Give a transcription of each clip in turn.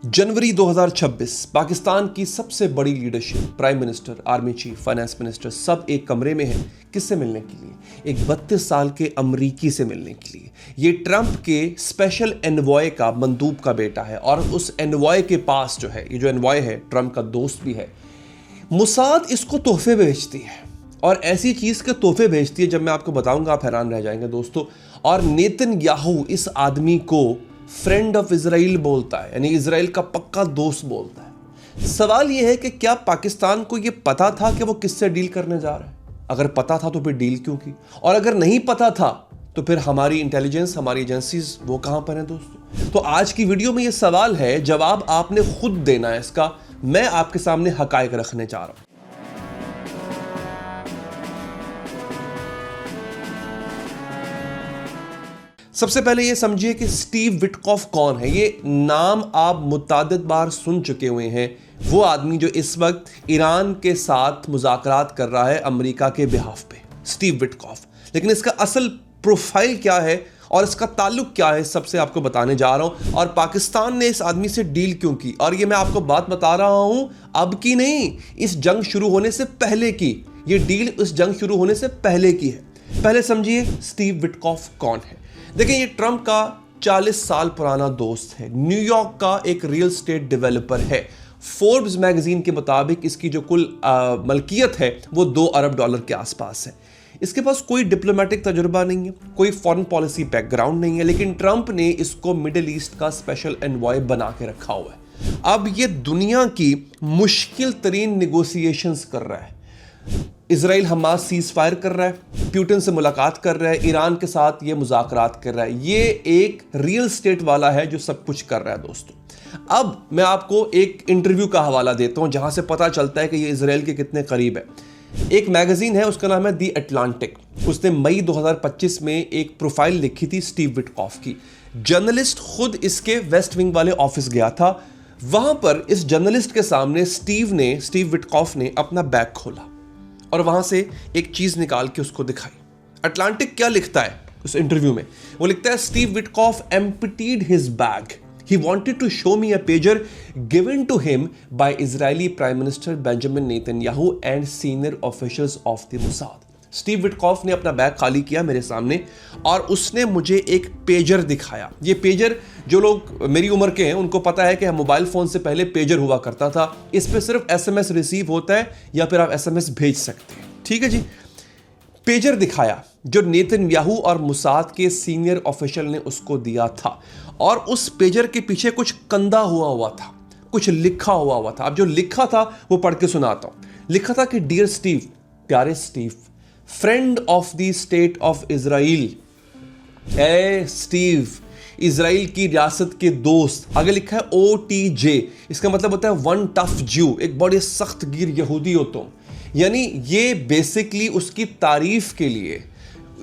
जनवरी 2026 पाकिस्तान की सबसे बड़ी leadership, prime minister, army chief, finance minister सब एक कमरे में हैं। किससे मिलने के लिए? एक 32 साल के अमरीकी से मिलने के लिए। ये ट्रंप के स्पेशल एनवॉय का, मंदूब का बेटा है और उस एनवॉय के पास जो है, ये जो एनवॉय है ट्रंप का दोस्त भी है। मुसाद इसको तोहफे भेजती है और ऐसी चीज़ के तोहफे भेजती है, जब मैं आपको बताऊंगा आप हैरान रह जाएंगे दोस्तों। और नेतन्याहू इस आदमी को फ्रेंड ऑफ इजराइल बोलता है, यानी इजराइल का पक्का दोस्त बोलता है। सवाल यह है कि क्या पाकिस्तान को यह पता था कि वो किससे डील करने जा रहा है? अगर पता था तो फिर डील क्यों की? और अगर नहीं पता था तो फिर हमारी इंटेलिजेंस, हमारी एजेंसीज वो कहां पर हैं दोस्तों? तो आज की वीडियो में यह सवाल है, जवाब आपने खुद देना है इसका। मैं आपके सामने हकायक रखने जा रहा हूं। सबसे पहले ये समझिए कि स्टीव विटकॉफ कौन है। ये नाम आप मुतादिद बार सुन चुके हुए हैं। वो आदमी जो इस वक्त ईरान के साथ मुज़ाकरात कर रहा है अमेरिका के बिहाफ पे, स्टीव विटकॉफ। लेकिन इसका असल प्रोफाइल क्या है और इसका ताल्लुक क्या है, सबसे आपको बताने जा रहा हूं। और पाकिस्तान ने इस आदमी से डील क्यों की, और ये मैं आपको बात बता रहा हूं अब की नहीं, इस जंग शुरू होने से पहले की। ये डील इस जंग शुरू होने से पहले की है। पहले समझिए स्टीव विटकॉफ कौन है। देखिए, ये ट्रंप का 40 साल पुराना दोस्त है। न्यूयॉर्क का एक रियल एस्टेट डेवलपर है। फोर्ब्स मैगजीन के मुताबिक इसकी जो कुल मलकियत है वो $2 अरब के आसपास है। इसके पास कोई डिप्लोमेटिक तजुर्बा नहीं है, कोई फॉरेन पॉलिसी बैकग्राउंड नहीं है, लेकिन ट्रंप ने इसको मिडिल ईस्ट का स्पेशल एनवॉय बना के रखा हुआ है। अब ये दुनिया की मुश्किल तरीन निगोसिएशंस कर रहा है। इजराइल हमास सीज फायर कर रहा है, प्यूटन से मुलाकात कर रहा है, ईरान के साथ ये मुज़ाकरात कर रहा है। ये एक रियल स्टेट वाला है जो सब कुछ कर रहा है दोस्तों। अब मैं आपको एक इंटरव्यू का हवाला देता हूं जहां से पता चलता है कि ये इजराइल के कितने करीब है। एक मैगजीन है, उसका नाम है दी अटलांटिक। उसने मई 2025 में एक प्रोफाइल लिखी थी स्टीव विटकॉफ की। जर्नलिस्ट खुद इसके वेस्ट विंग वाले ऑफिस गया था। वहां पर इस जर्नलिस्ट के सामने स्टीव विटकॉफ ने अपना बैग खोला और वहां से एक चीज निकाल के उसको दिखाई। अटलांटिक क्या लिखता है उस इंटरव्यू में? वो लिखता है, Steve Witkoff emptied his bag, he wanted to show me a pager given to him by Israeli Prime Minister Benjamin Netanyahu and senior officials of the Mossad। Steve Witkoff ने अपना बैग खाली किया मेरे सामने और उसने मुझे एक पेजर दिखाया। ये पेजर, जो लोग मेरी उम्र के हैं उनको पता है कि मोबाइल फोन से पहले पेजर हुआ करता था। इस पे सिर्फ एसएमएस रिसीव होता है या फिर आप एसएमएस भेज सकते हैं। ठीक है जी। पेजर दिखाया जो नेतन्याहू और मुसाद के सीनियर ऑफिशियल ने उसको दिया था, और उस पेजर के पीछे कुछ कंधा हुआ था, कुछ लिखा हुआ था। अब जो लिखा था वो पढ़ के सुनाता हूं। लिखा था कि डियर स्टीव, प्यारे Steve, friend of the state of Israel. A Steve, Israel की रियासत के दोस्त। आगे लिखा है OTJ। इसका मतलब होता है वन टफ ज्यू, एक बड़े सख्त गिर यहूदी हो तुम। यानी ये बेसिकली उसकी तारीफ के लिए,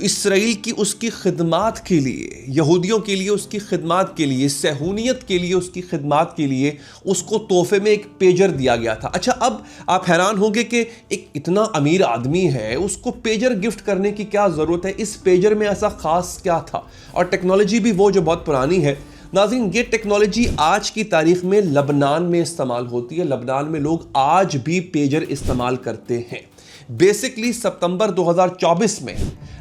इसराइल की उसकी खिदमात के लिए, यहूदियों के लिए उसकी खिदमात के लिए, सहूनियत के लिए उसकी खिदमात के लिए उसको तोहफे में एक पेजर दिया गया था। अच्छा, अब आप हैरान होंगे कि एक इतना अमीर आदमी है, उसको पेजर गिफ्ट करने की क्या ज़रूरत है? इस पेजर में ऐसा ख़ास क्या था? और टेक्नोलॉजी भी वो जो बहुत पुरानी है। नाज़रीन, ये टेक्नोलॉजी आज की तारीख में लबनान में इस्तेमाल होती है। लबनान में लोग आज भी पेजर इस्तेमाल करते हैं। बेसिकली सितंबर 2024 में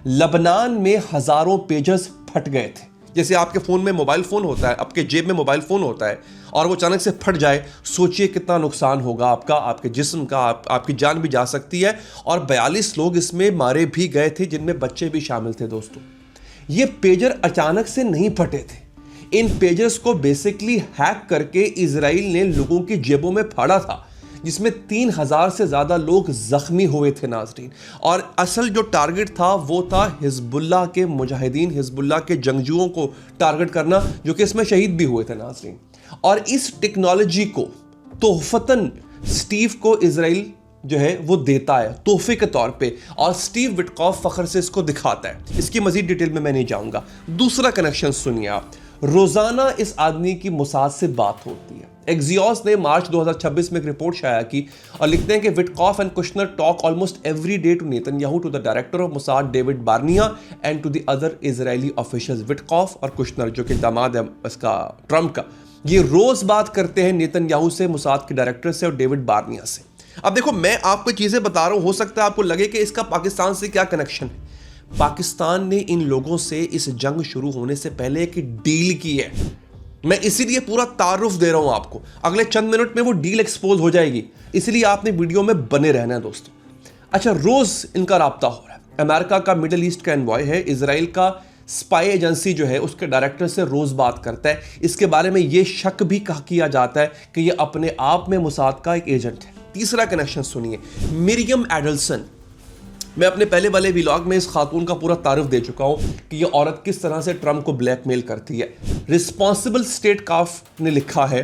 लबनान में हजारों पेजर्स फट गए थे। जैसे आपके फ़ोन में मोबाइल फ़ोन होता है, आपके जेब में मोबाइल फ़ोन होता है, और वो अचानक से फट जाए, सोचिए कितना नुकसान होगा आपका, आपके जिस्म का, आपकी जान भी जा सकती है। और 42 लोग इसमें मारे भी गए थे, जिनमें बच्चे भी शामिल थे दोस्तों। ये पेजर अचानक से नहीं फटे थे। इन पेजर्स को बेसिकली हैक करके इजराइल ने लोगों की जेबों में फाड़ा था, जिसमें 3000 से ज़्यादा लोग ज़ख्मी हुए थे नाज़रीन। और असल जो टारगेट था वो था हिजबुल्लाह के मुजाहिदीन, हिजबुल्लाह के जंगजुओं को टारगेट करना, जो कि इसमें शहीद भी हुए थे नाज़रीन। और इस टेक्नोलॉजी को तोहफतन स्टीव को इजराइल जो है वो देता है तोहफे के तौर पे, और स्टीव विटकॉफ फख्र से इसको दिखाता है। इसकी मजीद डिटेल में मैं नहीं जाऊंगा। दूसरा कनेक्शन सुनिए आप। रोज़ाना इस आदमी की मुसाद से बात होती है। एक्सियोस ने मार्च 2026 में एक रिपोर्ट शाया की और लिखते हैं कि Witkoff and Kushner talk almost every day to Netanyahu, to the director of Mossad David Barnea and to the other Israeli officials. Witkoff और कुशनर जो कि दामाद है इसका ट्रंप का, ये रोज बात करते हैं नेतन्याहू से, मोसाद के डायरेक्टर से और डेविड बार्निया से। अब देखो, मैं आपको चीजें बता रहा हूं, हो सकता है आपको लगे कि इसका पाकिस्तान से क्या कनेक्शन है। पाकिस्तान ने इन लोगों से इस जंग शुरू होने से पहले एक डील की है। मैं इसीलिए पूरा तारुफ दे रहा हूं आपको, अगले चंद मिनट में वो डील एक्सपोज हो जाएगी, इसलिए आपने वीडियो में बने रहना है दोस्तों। अच्छा, रोज इनका राब्ता हो रहा है। अमेरिका का मिडिल ईस्ट का एनवॉय है, इजराइल का स्पाई एजेंसी जो है उसके डायरेक्टर से रोज बात करता है। इसके बारे में यह शक भी किया जाता है कि यह अपने आप में मोसाद का एक एजेंट है। तीसरा कनेक्शन सुनिए, मिरियम एडल्सन। मैं अपने पहले वाले व्लॉग में इस खातून का पूरा तारुफ दे चुका हूं कि यह औरत किस तरह से ट्रंप को ब्लैकमेल करती है। रिस्पॉन्सिबल स्टेटकॉफ ने लिखा है,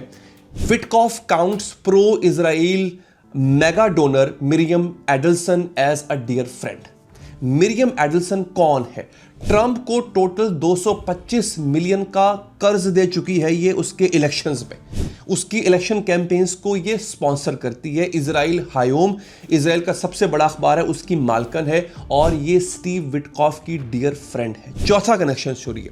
Witkoff counts pro Israel mega donor Miriam Adelson as a dear friend. Miriam Adelson कौन है? ट्रंप को टोटल 225 मिलियन का कर्ज दे चुकी है ये उसके इलेक्शंस पे, उसकी इलेक्शन कैंपेन्स को ये स्पॉन्सर करती है। इजराइल हायोम, इजराइल का सबसे बड़ा अखबार है, उसकी मालकन है और ये स्टीव विटकॉफ की डियर फ्रेंड है। चौथा कनेक्शन सुनिए,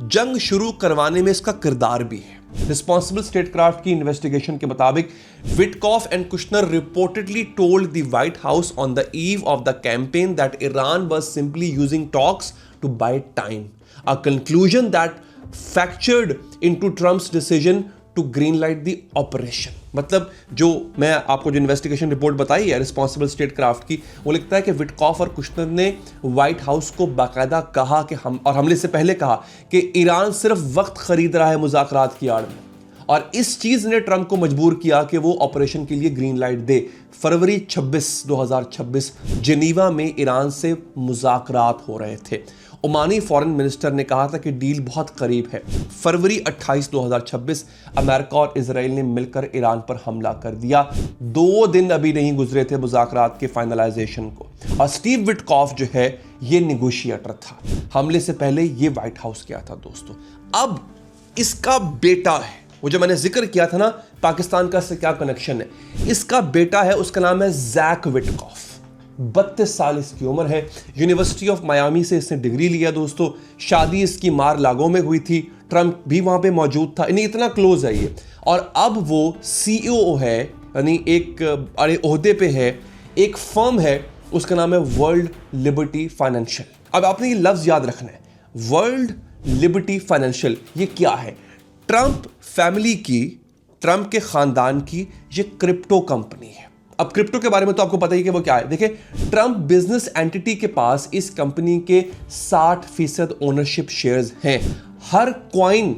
जंग शुरू करवाने में इसका किरदार भी है। रिस्पॉन्सिबल स्टेटक्राफ्ट की इन्वेस्टिगेशन के मुताबिक Witkoff and Kushner reportedly told the white house on the eve of the campaign that Iran was simply using talks to buy time, a conclusion that factored into Trump's decision to greenlight the operation। मतलब जो मैं आपको जो investigation report बताई है responsible statecraft की, वो लिखता है कि विटकॉफ और कुशनर ने व्हाइट हाउस को बाकायदा कहा कि हमले से पहले कहा कि ईरान सिर्फ वक्त खरीद रहा है मुज़ाकरात की आड़ में, और इस चीज ने ट्रंप को मजबूर किया कि वो ऑपरेशन के लिए ग्रीन लाइट दे। फरवरी 2026 जेनीवा में ईरान से मुज़ाकरात हो रहे थे। ओमानी फॉरेन मिनिस्टर ने कहा था कि डील बहुत करीब है। फरवरी 28, 2026 अमेरिका और इजराइल ने मिलकर ईरान पर हमला कर दिया। 2 दिन अभी नहीं गुजरे थे मुज़ाकरात के फाइनलाइजेशन को, और स्टीव विटकॉफ जो है ये निगोशिएटर था। हमले से पहले ये व्हाइट हाउस गया था दोस्तों। अब इसका बेटा है, वो जो मैंने जिक्र किया था ना पाकिस्तान का से क्या कनेक्शन है, इसका बेटा है, उसका नाम है जैक विटकॉफ। 32 साल इसकी उम्र है। यूनिवर्सिटी ऑफ मायामी से इसने डिग्री लिया दोस्तों। शादी इसकी मार लागो में हुई थी, ट्रंप भी वहां पे मौजूद था, इन्हें इतना क्लोज है ये। और अब वो सीईओ है, यानी एक बड़े ओहदे पे है, एक फर्म है, उसका नाम है वर्ल्ड लिबर्टी फाइनेंशियल। अब आपने ये लफ्ज याद रखना है, वर्ल्ड लिबर्टी फाइनेंशियल। ये क्या है? ट्रंप फैमिली की, ट्रंप के खानदान की ये क्रिप्टो कंपनी है। अब क्रिप्टो के बारे में तो आपको पता ही कि वो क्या है। देखिए, ट्रंप बिजनेस एंटिटी के पास इस कंपनी के 60% ओनरशिप शेयर्स हैं। हर कॉइन,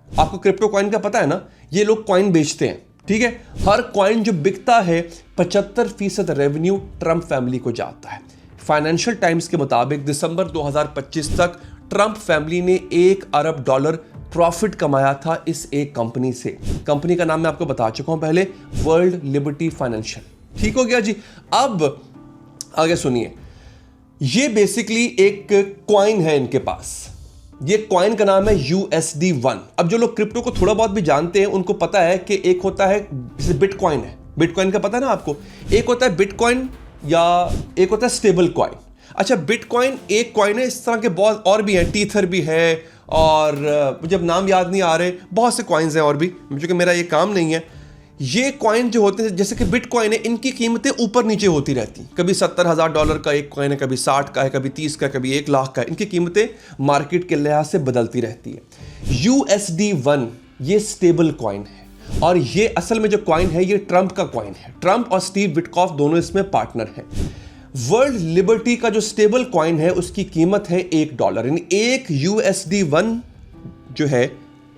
आपको क्रिप्टो कॉइन का पता है ना, ये लोग कॉइन बेचते हैं, ठीक है। हर कॉइन जो बिकता है 75% रेवेन्यू ट्रंप फैमिली को जाता है। फाइनेंशियल टाइम्स के मुताबिक दिसंबर 2025 तक ट्रंप फैमिली ने $1 अरब प्रॉफिट कमाया था इस एक कंपनी से। कंपनी का नाम मैं आपको बता चुका हूं पहले, वर्ल्ड लिबर्टी फाइनेंशियल। ठीक हो गया जी। अब आगे सुनिए, ये बेसिकली एक कॉइन है इनके पास। ये कॉइन का नाम है USD1। अब जो लोग क्रिप्टो को थोड़ा बहुत भी जानते हैं उनको पता है कि एक होता है जैसे बिटकॉइन है, बिटकॉइन का पता है ना आपको, एक होता है बिटकॉइन या एक होता है स्टेबल कॉइन। अच्छा, बिटकॉइन एक कॉइन है, इस तरह के बहुत और भी हैं, टीथर भी है, और मुझे अब नाम याद नहीं आ रहे, बहुत से कॉइन्स हैं और भी, क्योंकि मेरा ये काम नहीं है। ये कॉइन जो होते हैं जैसे कि बिटकॉइन है, इनकी कीमतें ऊपर नीचे होती रहती हैं। कभी $70,000 का एक कॉइन है, कभी 60 का है, कभी 30 का, कभी 1 लाख का है। इनकी कीमतें मार्केट के लिहाज से बदलती रहती है। USD1 ये स्टेबल कॉइन है, और ये असल में जो कॉइन है ये ट्रंप का कॉइन है। ट्रंप और स्टीव विटकॉफ दोनों इसमें पार्टनर हैं। वर्ल्ड लिबर्टी का जो स्टेबल कॉइन है उसकी कीमत है $1, यानी एक USD1 जो है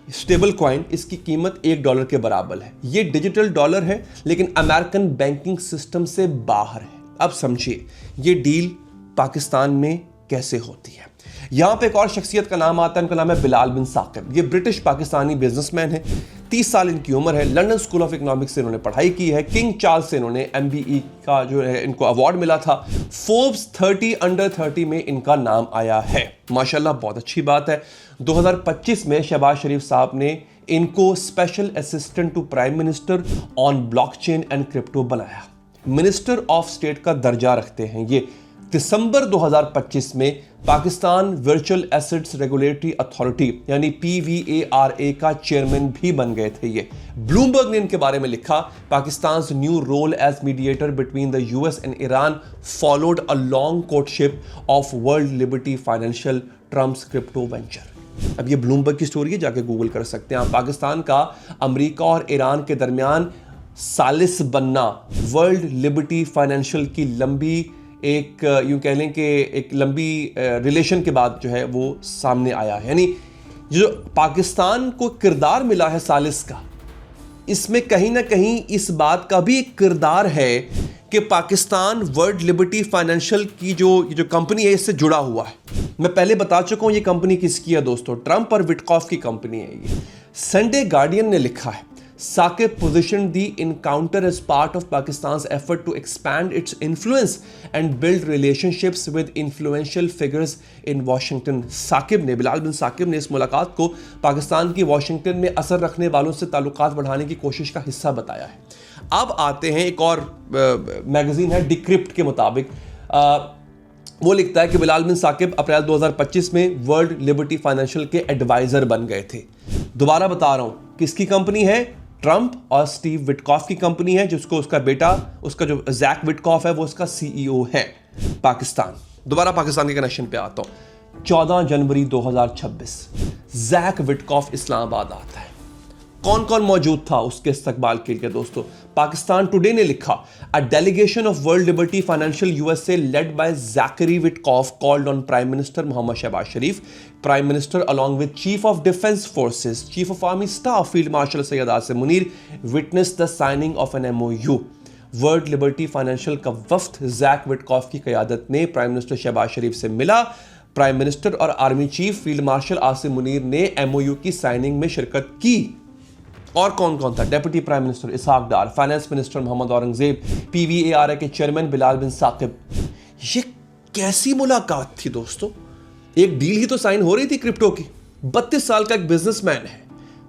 स्टेबल कॉइन, इसकी कीमत $1 के बराबर है। ये डिजिटल डॉलर है लेकिन अमेरिकन बैंकिंग सिस्टम से बाहर है। अब समझिए ये डील पाकिस्तान में कैसे होती है। यहां पे एक और शख्सियत का नाम आता है, उनका नाम है बिलाल बिन साकिब। ये ब्रिटिश पाकिस्तानी बिजनेसमैन है, 30 साल इनकी उम्र है। लंदन स्कूल ऑफ इकोनॉमिक्स से इन्होंने पढ़ाई की है। किंग चार्ल्स से इन्होंने MBE का जो है इनको अवार्ड मिला था। फोर्ब्स 30 अंडर 30 में इनका नाम आया है। माशाल्लाह, बहुत अच्छी बात है। 2025 में शहबाज शरीफ साहब ने इनको special assistant to prime minister on blockchain and crypto बनाया। मिनिस्टर ऑफ स्टेट का दर्जा रखते हैं ये। दिसंबर 2025 में Pakistan virtual assets regulatory authority यानी PVARA का चेयरमैन भी बन गए थे ये। ब्लूमबर्ग ने इनके बारे में लिखा, Pakistan new role as mediator between the US and Iran followed a long courtship of World Liberty Financial Trump's crypto venture. अब ये ब्लूमबर्ग की स्टोरी है, जाके गूगल कर सकते हैं आप। पाकिस्तान का अमेरिका और ईरान के दरमियान सालिस बनना वर्ल्ड लिबर्टी फाइनेंशियल की लंबी एक यूं कह लें कि एक लंबी रिलेशन के बाद जो है वो सामने आया है। यानी जो पाकिस्तान को किरदार मिला है सालिस का, इसमें कहीं ना कहीं इस बात का भी एक किरदार है कि पाकिस्तान वर्ल्ड लिबर्टी फाइनेंशियल की जो कंपनी है इससे जुड़ा हुआ है। मैं पहले बता चुका हूं ये कंपनी किसकी है दोस्तों, ट्रंप और विटकॉफ की कंपनी है ये। संडे गार्डियन ने लिखा है, Saqib positioned the encounter as part of Pakistan's effort to expand its influence and build relationships with influential figures in Washington. Saqib ने, बिलाल बिन साकिब ने इस मुलाकात को पाकिस्तान की वॉशिंगटन में असर रखने वालों से ताल्लुकात बढ़ाने की कोशिश का हिस्सा बताया है। अब आते हैं एक और मैगजीन है डिक्रिप्ट के मुताबिक वो लिखता है कि बिलाल बिन साकिब अप्रैल 2025 में वर्ल्ड लिबर्टी फाइनेंशियल के एडवाइजर बन गए थे। दोबारा बता रहा हूं किसकी कंपनी है, ट्रंप और स्टीव विटकॉफ की कंपनी है, जिसको उसका बेटा, उसका जो जैक विटकॉफ है वो उसका CEO है। पाकिस्तान, दोबारा पाकिस्तान के कनेक्शन पे आता हूं। 14 जनवरी 2026 जैक विटकॉफ इस्लामाबाद आता है। कौन कौन मौजूद था उसके इस्तकबाल के लिए दोस्तों? पाकिस्तान टुडे ने लिखा, a delegation of World Liberty Financial USA led by Zachary Witkoff called on prime minister Mohammad Shahbaz Sharif, prime minister along with chief of defence forces, chief of army staff field marshal Syed Asim Munir witness the signing of an MOU। World Liberty Financial का वफ्द Jack Witkoff की क़यादत में prime minister Shahbaz शरीफ से मिला। Prime minister और army chief field marshal Asim Munir ने MOU की signing में शिरकत की। और कौन कौन था? Deputy prime minister Ishaq Dar, finance minister Mohammad Aurangzeb, PVARA के चेयरमैन बिलाल बिन साकिब। ये कैसी मुलाकात थी दोस्तों? एक डील ही तो साइन हो रही थी क्रिप्टो की। 32 साल का एक बिजनेसमैन है,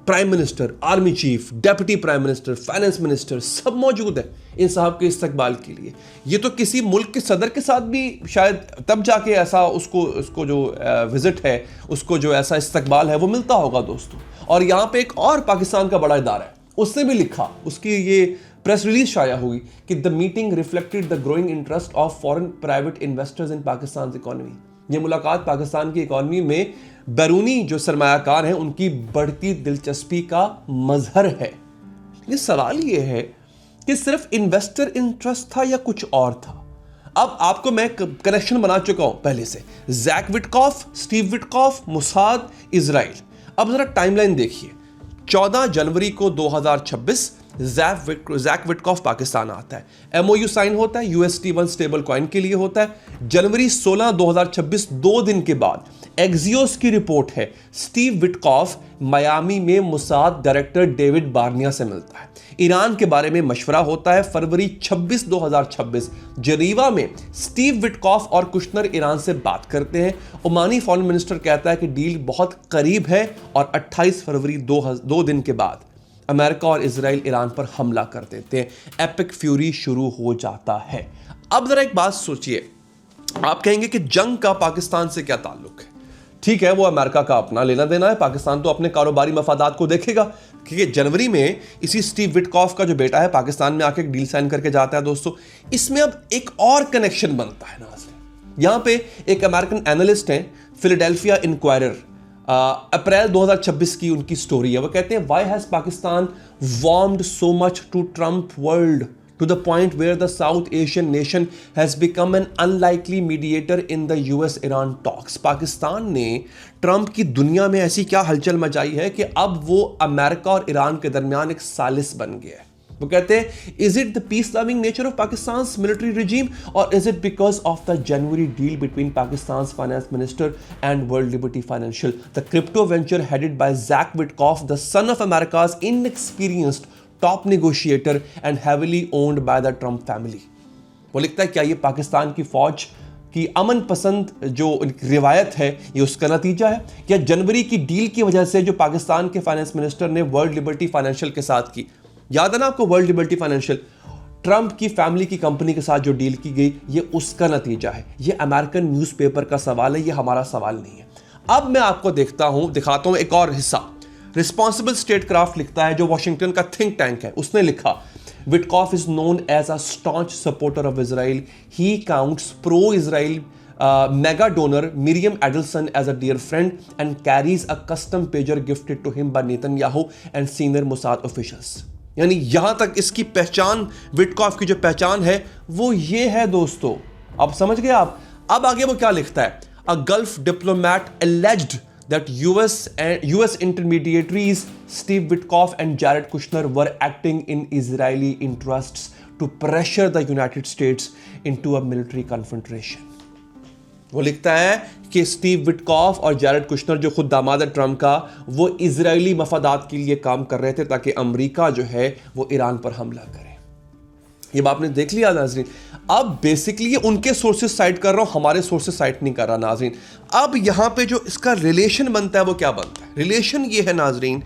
prime minister, army chief, deputy prime minister, finance minister सब मौजूद है इन साहब के इस्तकबाल के लिए। ये तो किसी मुल्क के सदर के साथ भी शायद तब जाके ऐसा उसको जो विजिट है, उसको जो ऐसा इस्तकबाल है वो मिलता होगा दोस्तों। और यहाँ पे एक और पाकिस्तान का बड़ा इदारा है, उसने भी लिखा, उसकी ये प्रेस रिलीज शाया हुई कि the meeting reflected the growing interest of foreign private investors in Pakistan economy. ये मुलाकात पाकिस्तान की इकोनॉमी में बैरूनी जो सरमायाकार हैं उनकी बढ़ती दिलचस्पी का मजहर है। ये सवाल ये है कि सिर्फ इन्वेस्टर इंटरेस्ट था या कुछ और था? अब आपको मैं कनेक्शन बना चुका हूं पहले से, Jack Witkoff, Steve Witkoff, Mossad, Israel. अब जरा टाइमलाइन देखिए। 14 जनवरी को 2026 जैक विटकॉफ पाकिस्तान आता है। MOU साइन होता है, UST1 स्टेबल कॉइन के लिए होता है। जनवरी 16 2026 2 दिन के बाद एक्सियोस की रिपोर्ट है, स्टीव विटकॉफ मियामी में मुसाद डायरेक्टर डेविड बार्निया से मिलता है। ईरान के बारे में मशवरा होता है। फरवरी 26 2026 जेनीवा में स्टीव विटकॉफ और कुशनर ईरान से बात करते हैं। ओमानी फॉरेन मिनिस्टर कहता है कि डील बहुत करीब है और 28 फरवरी 2 दिन के बाद अमेरिका और इजराइल ईरान पर हमला कर देते हैं। एपिक फ्यूरी शुरू हो जाता है। अब जरा एक बात सोचिए, आप कहेंगे कि जंग का पाकिस्तान से क्या ताल्लुक है? ठीक है, वो अमेरिका का अपना लेना देना है, पाकिस्तान तो अपने कारोबारी मफादात को देखेगा। क्योंकि जनवरी में इसी स्टीव विटकॉफ का जो बेटा है पाकिस्तान में आके एक डील साइन करके जाता है दोस्तों। इसमें अब एक और कनेक्शन बनता है नाज़रीन। यहां पे एक अमेरिकन एनालिस्ट हैं, फिलाडेल्फिया इंक्वायरर, अप्रैल 2026 की उनकी स्टोरी है। वो कहते हैं, why has Pakistan warmed so much to Trump world to the point where the South Asian nation has become an unlikely mediator in the US-Iran talks। Pakistan ने ट्रंप की दुनिया में ऐसी क्या हलचल मचाई है कि अब वो अमेरिका और ईरान के दरमियान एक सालिस बन गया है। वो कहते हैं, is it the peace loving nature of Pakistan military regime और is it because of the January deal between Pakistan finance minister and World Liberty Financial, the crypto venture headed by Zach Witkoff, the son of America's inexperienced top negotiator and heavily owned by the Trump family. वो लिखता है, क्या ये पाकिस्तान की फौज कि अमन पसंद जो रिवायत है ये उसका नतीजा है, या जनवरी की डील की वजह से जो पाकिस्तान के फाइनेंस मिनिस्टर ने वर्ल्ड लिबर्टी फाइनेंशियल के साथ की, याद है ना आपको वर्ल्ड लिबर्टी फाइनेंशियल, ट्रंप की फैमिली की कंपनी के साथ जो डील की गई, ये उसका नतीजा है। ये अमेरिकन न्यूज़पेपर का सवाल है, ये हमारा सवाल नहीं है। अब मैं आपको दिखाता हूं एक और हिस्सा। रिस्पॉन्सिबल स्टेटक्राफ्ट लिखता है, जो वॉशिंगटन का थिंक टैंक है, उसने लिखा Witkoff is known as a staunch supporter of Israel, he counts pro Israel mega donor Miriam Adelson as a dear friend and carries a custom pager gifted to him by Netanyahu and senior Mossad officials। यानी यहां तक इसकी पहचान, Witkoff की जो पहचान है वो ये है दोस्तों। अब समझ गए आप। अब आगे वो क्या लिखता है, a Gulf diplomat alleged that US intermediaries Steve Witkoff and Jared Kushner were acting in Israeli interests to pressure the United States into a military confrontation। वो लिखता है कि स्टीव विटकॉफ और जैरेड कुशनर, जो खुद दामाद है ट्रंप का, वो इजरायली मफादात के लिए काम कर रहे थे ताकि अमेरिका जो है वो ईरान पर हमला करे। ये बात आपने देख लिया नाजरीन। अब बेसिकली उनके सोर्सेस साइड कर रहा हूं, हमारे सोर्सेस साइड नहीं कर रहा नाजरीन। अब यहां पे जो इसका रिलेशन बनता है वो क्या बनता है, रिलेशन ये है नाजरीन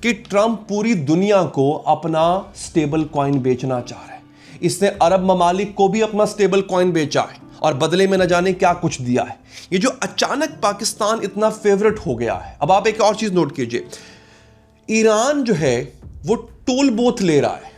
कि ट्रंप पूरी दुनिया को अपना स्टेबल कॉइन बेचना चाह रहा है। इसने अरब ममालिक को भी अपना स्टेबल कॉइन बेचा है और बदले में न जाने क्या कुछ दिया है। ये जो अचानक पाकिस्तान इतना फेवरेट हो गया है। अब आप एक और चीज नोट कीजिए, ईरान जो है वो टोल बोथ ले रहा है।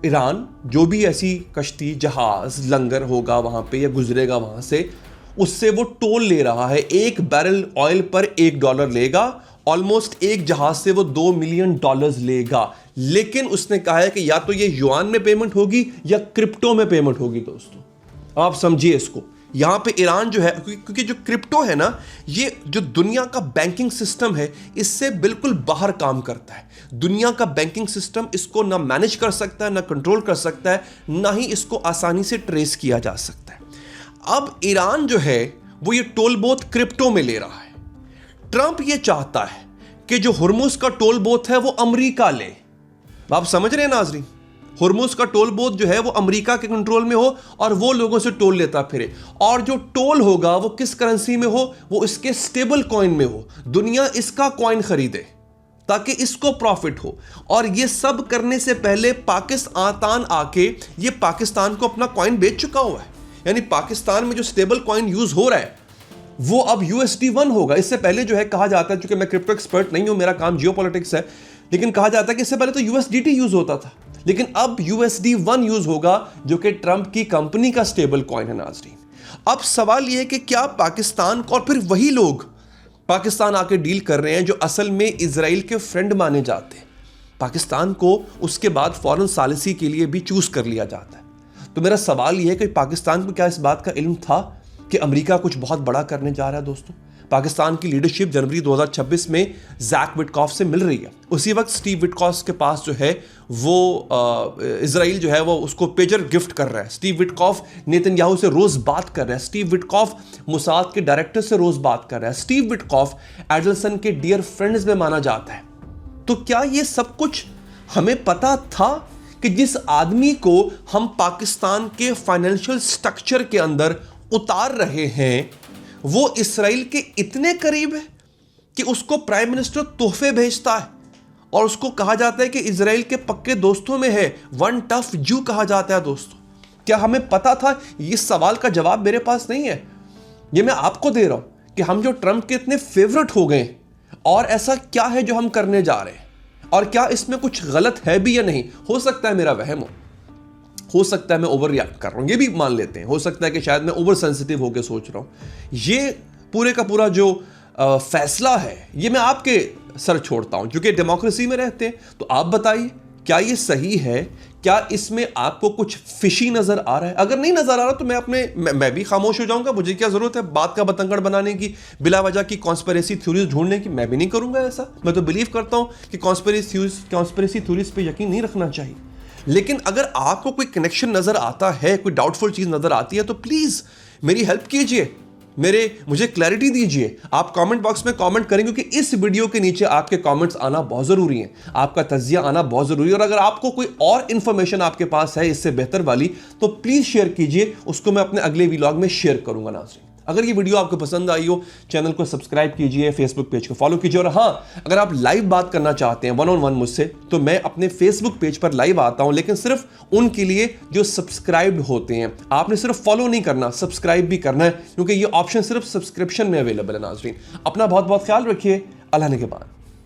ईरान जो भी ऐसी कश्ती, जहाज, लंगर होगा वहां पे या गुजरेगा वहां से, उससे वो टोल ले रहा है। एक बैरल ऑयल पर $1 लेगा, ऑलमोस्ट एक जहाज से वो $2 मिलियन लेगा। लेकिन उसने कहा है कि या तो ये युआन में पेमेंट होगी या क्रिप्टो में पेमेंट होगी। दोस्तों आप समझिए इसको। यहां पे ईरान जो है, क्योंकि जो क्रिप्टो है ना, ये जो दुनिया का बैंकिंग सिस्टम है इससे बिल्कुल बाहर काम करता है। दुनिया का बैंकिंग सिस्टम इसको ना मैनेज कर सकता है, ना कंट्रोल कर सकता है, ना ही इसको आसानी से ट्रेस किया जा सकता है। अब ईरान जो है वो ये टोल बोथ क्रिप्टो में ले रहा है। ट्रंप ये चाहता है कि जो हुर्मुज का टोल बोथ है वो अमेरिका ले। आप समझ रहे हैं नाजरीन, हुर्मुज का टोल बोथ जो है वो अमेरिका के कंट्रोल में हो और वो लोगों से टोल लेता फिरे। और जो टोल होगा वो किस करेंसी में हो, वो इसके स्टेबल कॉइन में हो। दुनिया इसका कॉइन खरीदे ताकि इसको प्रॉफिट हो। और ये सब करने से पहले पाकिस्तान आके ये पाकिस्तान को अपना कॉइन बेच चुका हुआ है। यानी पाकिस्तान में जो स्टेबल कॉइन यूज हो रहा है वो अब USD1 होगा। इससे पहले जो है कहा जाता है, चूंकि मैं क्रिप्टो एक्सपर्ट नहीं हूं, मेरा काम जियोपॉलिटिक्स है, लेकिन कहा जाता है कि इससे पहले तो USDT यूज होता था, लेकिन अब USD1 यूज होगा, जो कि ट्रंप की कंपनी का स्टेबल कॉइन है नाजरीन। अब सवाल यह है कि क्या पाकिस्तान को, और फिर वही लोग पाकिस्तान आके डील कर रहे हैं जो असल में इजराइल के फ्रेंड माने जाते हैं, पाकिस्तान को उसके बाद फॉरेन सालिसी के लिए भी चूज कर लिया जाता है। तो मेरा सवाल यह है कि पाकिस्तान को क्या इस बात का इल्म था कि अमेरिका कुछ बहुत बड़ा करने जा रहा है। दोस्तों पाकिस्तान की लीडरशिप जनवरी 2026 में जैक विटकॉफ से मिल रही है। उसी वक्त स्टीव विटकॉफ के पास जो है वो इजराइल जो है वो उसको पेजर गिफ्ट कर रहा है। स्टीव विटकॉफ नेतन्याहू से रोज बात कर रहा है। स्टीव विटकॉफ मोसाद के डायरेक्टर से रोज बात कर रहा है। स्टीव विटकॉफ एडल्सन के डियर फ्रेंड्स में माना जाता है। तो क्या ये सब कुछ हमें पता था कि जिस आदमी को हम पाकिस्तान के फाइनेंशियल स्ट्रक्चर के अंदर उतार रहे हैं वो इसराइल के इतने करीब है कि उसको प्राइम मिनिस्टर तोहफे भेजता है और उसको कहा जाता है कि इसराइल के पक्के दोस्तों में है, वन टफ जू कहा जाता है। दोस्तों क्या हमें पता था? इस सवाल का जवाब मेरे पास नहीं है, ये मैं आपको दे रहा हूं कि हम जो ट्रंप के इतने फेवरेट हो गए और ऐसा क्या है जो हम करने जा रहे हैं और क्या इसमें कुछ गलत है भी या नहीं। हो सकता है मेरा वहम हो सकता है मैं ओवर रिएक्ट कर रहा हूं, ये भी मान लेते हैं। हो सकता है कि शायद मैं ओवर सेंसिटिव होकर सोच रहा हूं। ये पूरे का पूरा जो फैसला है ये मैं आपके सर छोड़ता हूं, क्योंकि डेमोक्रेसी में रहते हैं। तो आप बताइए क्या ये सही है? क्या इसमें आपको कुछ फिशी नजर आ रहा है? अगर नहीं नजर आ रहा तो मैं भी खामोश हो जाऊंगा। मुझे क्या जरूरत है बात का बतंगड़ बनाने की, बिला वजह की कॉन्स्पिरेसी थ्योरीज ढूंढने की? मैं भी नहीं करूंगा ऐसा। मैं तो बिलीव करता हूं कि कॉन्स्पिरेसी थ्योरीज पे यकीन नहीं रखना चाहिए। लेकिन अगर आपको कोई कनेक्शन नजर आता है, कोई डाउटफुल चीज नजर आती है, तो प्लीज मेरी हेल्प कीजिए। मुझे क्लैरिटी दीजिए। आप कमेंट बॉक्स में कमेंट करें, क्योंकि इस वीडियो के नीचे आपके कमेंट्स आना बहुत जरूरी है, आपका तज्जिया आना बहुत जरूरी है। और अगर आपको कोई और इंफॉर्मेशन आपके पास है इससे बेहतर वाली, तो प्लीज शेयर कीजिए, उसको मैं अपने अगले व्लॉग में शेयर करूंगा नाज़रीन। अगर ये वीडियो आपको पसंद आई हो, चैनल को सब्सक्राइब कीजिए, फेसबुक पेज को फॉलो कीजिए। और हाँ, अगर आप लाइव बात करना चाहते हैं 1-on-1 मुझसे, तो मैं अपने फेसबुक पेज पर लाइव आता हूं, लेकिन सिर्फ उनके लिए जो सब्सक्राइब्ड होते हैं। आपने सिर्फ फॉलो नहीं करना, सब्सक्राइब भी करना है, क्योंकि ये ऑप्शन सिर्फ सब्सक्रिप्शन में अवेलेबल है नाज़रीन। अपना बहुत बहुत ख्याल रखिए। अल्लाह ने के बाद।